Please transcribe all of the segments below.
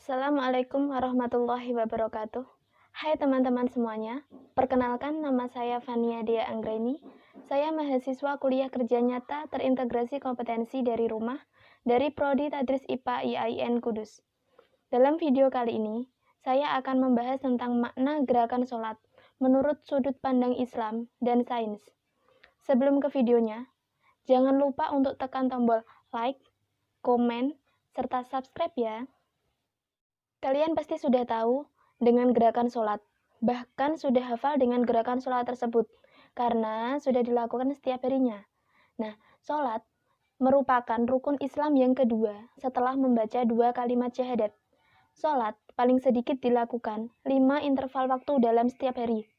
Assalamualaikum warahmatullahi wabarakatuh. Hai teman-teman semuanya, perkenalkan nama saya Fania Dea Anggreni. Saya mahasiswa kuliah kerja nyata terintegrasi kompetensi dari rumah dari Prodi Tadris IPA IAIN Kudus. Dalam video kali ini, saya akan membahas tentang makna gerakan sholat menurut sudut pandang Islam dan sains. Sebelum ke videonya, jangan lupa untuk tekan tombol like, komen, serta subscribe ya. Kalian pasti sudah tahu dengan gerakan sholat, bahkan sudah hafal dengan gerakan sholat tersebut, karena sudah dilakukan setiap harinya. Nah, sholat merupakan rukun Islam yang kedua setelah membaca 2 kalimat syahadat. Sholat paling sedikit dilakukan 5 interval waktu dalam setiap hari.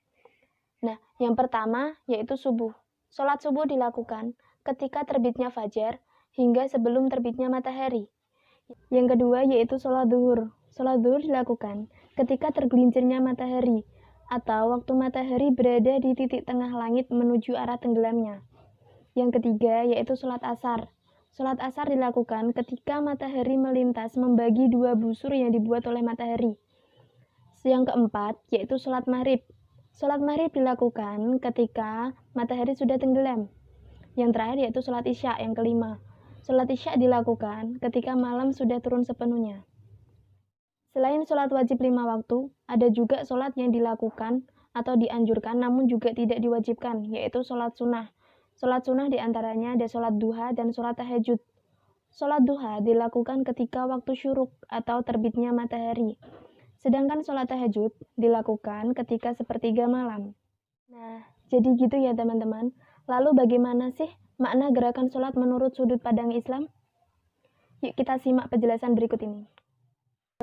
Nah, yang pertama yaitu subuh. Sholat subuh dilakukan ketika terbitnya fajar hingga sebelum terbitnya matahari. Yang kedua yaitu sholat zuhur. Sholat zuhur dilakukan ketika tergelincirnya matahari atau waktu matahari berada di titik tengah langit menuju arah tenggelamnya. Yang ketiga yaitu sholat asar. Sholat asar dilakukan ketika matahari melintas membagi 2 busur yang dibuat oleh matahari. Yang keempat yaitu sholat maghrib. Sholat maghrib dilakukan ketika matahari sudah tenggelam. Yang terakhir yaitu sholat isya yang kelima. Sholat isya dilakukan ketika malam sudah turun sepenuhnya. Selain sholat wajib 5 waktu, ada juga sholat yang dilakukan atau dianjurkan namun juga tidak diwajibkan, yaitu sholat sunnah. Sholat sunnah diantaranya ada sholat duha dan sholat tahajud. Sholat duha dilakukan ketika waktu syuruk atau terbitnya matahari. Sedangkan sholat tahajud dilakukan ketika sepertiga malam. Nah, jadi gitu ya teman-teman. Lalu bagaimana sih makna gerakan sholat menurut sudut pandang Islam? Yuk kita simak penjelasan berikut ini.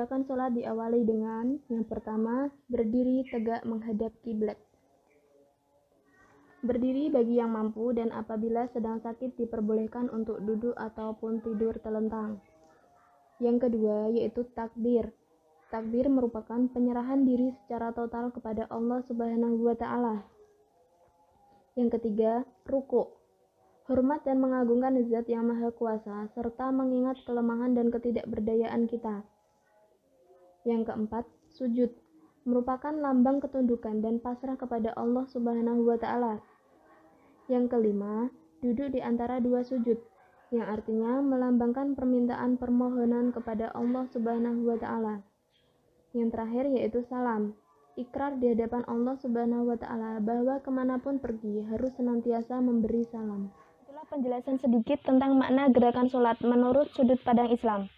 Gerakan sholat diawali dengan yang pertama, berdiri tegak menghadap kiblat. Berdiri bagi yang mampu dan apabila sedang sakit diperbolehkan untuk duduk ataupun tidur telentang. Yang kedua yaitu takbir. Takbir merupakan penyerahan diri secara total kepada Allah Subhanahu wa Ta'ala. Yang ketiga, ruku'. Hormat dan mengagungkan Zat yang Maha Kuasa serta mengingat kelemahan dan ketidakberdayaan kita. Yang keempat, sujud, merupakan lambang ketundukan dan pasrah kepada Allah Subhanahu wa Ta'ala. Yang kelima, duduk di antara 2 sujud, yang artinya melambangkan permintaan permohonan kepada Allah Subhanahu wa Ta'ala. Yang terakhir yaitu salam, ikrar di hadapan Allah Subhanahu wa Ta'ala bahwa kemanapun pergi harus senantiasa memberi salam. Itulah penjelasan sedikit tentang makna gerakan sholat menurut sudut pandang Islam.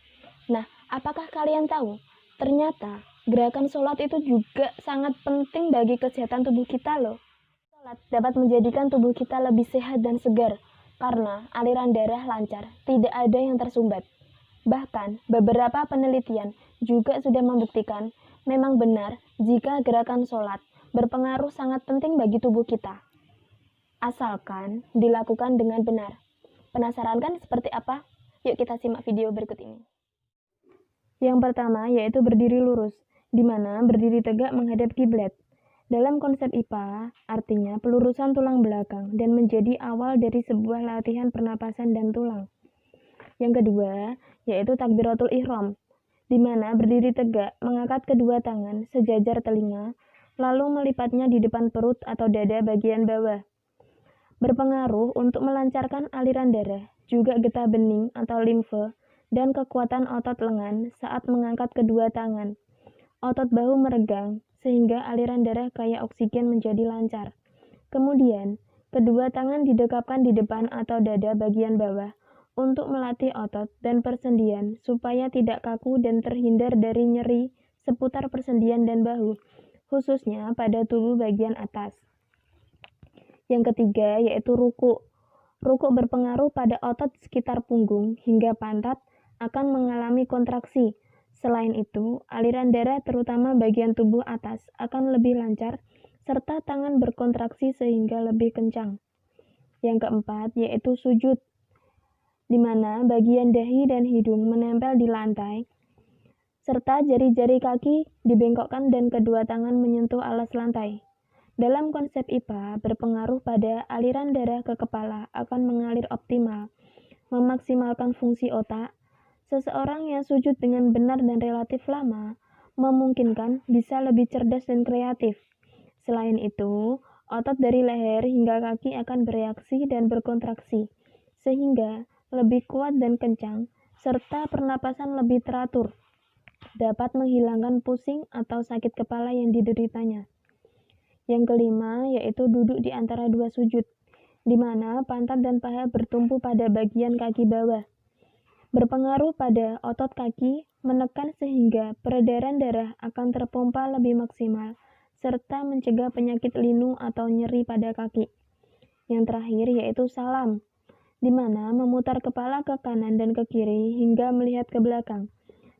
Nah, apakah kalian tahu? Ternyata gerakan sholat itu juga sangat penting bagi kesehatan tubuh kita loh. Sholat dapat menjadikan tubuh kita lebih sehat dan segar karena aliran darah lancar, tidak ada yang tersumbat. Bahkan beberapa penelitian juga sudah membuktikan memang benar jika gerakan sholat berpengaruh sangat penting bagi tubuh kita. Asalkan dilakukan dengan benar. Penasaran kan seperti apa? Yuk kita simak video berikut ini. Yang pertama yaitu berdiri lurus, di mana berdiri tegak menghadap kiblat. Dalam konsep IPA, artinya pelurusan tulang belakang dan menjadi awal dari sebuah latihan pernapasan dan tulang. Yang kedua yaitu takbiratul ihram, di mana berdiri tegak mengangkat kedua tangan sejajar telinga, lalu melipatnya di depan perut atau dada bagian bawah. Berpengaruh untuk melancarkan aliran darah, juga getah bening atau limfe, dan kekuatan otot lengan saat mengangkat kedua tangan. Otot bahu meregang sehingga aliran darah kaya oksigen menjadi lancar. Kemudian, kedua tangan didekapkan di depan atau dada bagian bawah untuk melatih otot dan persendian supaya tidak kaku dan terhindar dari nyeri seputar persendian dan bahu, khususnya pada tubuh bagian atas. Yang ketiga yaitu ruku'. Rukuk berpengaruh pada otot sekitar punggung hingga pantat akan mengalami kontraksi. Selain itu, aliran darah terutama bagian tubuh atas akan lebih lancar serta tangan berkontraksi sehingga lebih kencang. Yang keempat yaitu sujud, di mana bagian dahi dan hidung menempel di lantai, serta jari-jari kaki dibengkokkan dan kedua tangan menyentuh alas lantai. Dalam konsep IPA, berpengaruh pada aliran darah ke kepala akan mengalir optimal, memaksimalkan fungsi otak. Seseorang yang sujud dengan benar dan relatif lama memungkinkan bisa lebih cerdas dan kreatif. Selain itu, otot dari leher hingga kaki akan bereaksi dan berkontraksi, sehingga lebih kuat dan kencang, serta pernapasan lebih teratur, dapat menghilangkan pusing atau sakit kepala yang dideritanya. Yang kelima yaitu duduk di antara dua sujud, di mana pantat dan paha bertumpu pada bagian kaki bawah. Berpengaruh pada otot kaki, menekan sehingga peredaran darah akan terpompa lebih maksimal, serta mencegah penyakit linu atau nyeri pada kaki. Yang terakhir yaitu salam, di mana memutar kepala ke kanan dan ke kiri hingga melihat ke belakang.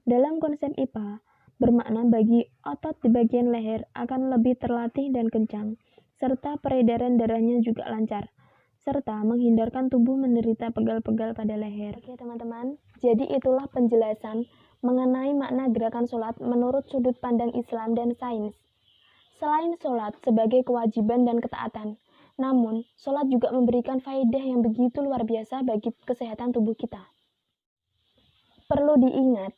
Dalam konsep IPA, bermakna bagi otot di bagian leher akan lebih terlatih dan kencang, serta peredaran darahnya juga lancar, serta menghindarkan tubuh menderita pegal-pegal pada leher. Oke teman-teman, jadi itulah penjelasan mengenai makna gerakan sholat menurut sudut pandang Islam dan sains. Selain sholat sebagai kewajiban dan ketaatan, namun sholat juga memberikan faedah yang begitu luar biasa bagi kesehatan tubuh kita. Perlu diingat,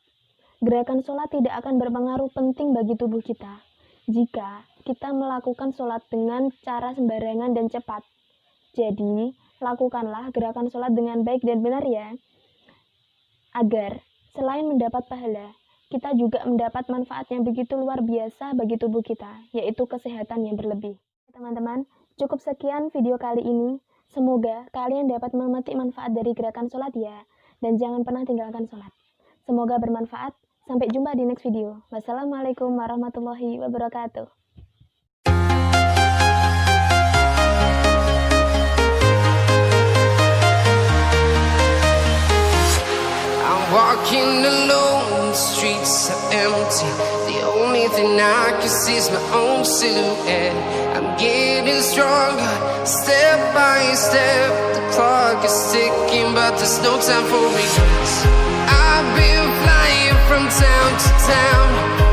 gerakan sholat tidak akan berpengaruh penting bagi tubuh kita jika kita melakukan sholat dengan cara sembarangan dan cepat. Jadi, lakukanlah gerakan sholat dengan baik dan benar ya, agar selain mendapat pahala, kita juga mendapat manfaat yang begitu luar biasa bagi tubuh kita, yaitu kesehatan yang berlebih. Teman-teman, cukup sekian video kali ini. Semoga kalian dapat memetik manfaat dari gerakan sholat ya, dan jangan pernah tinggalkan sholat. Semoga bermanfaat. Sampai jumpa di next video. Wassalamualaikum warahmatullahi wabarakatuh. Walking alone, the streets are empty. The only thing I can see is my own silhouette. I'm getting stronger, step by step. The clock is ticking, but there's no time for regrets. I've been flying from town to town.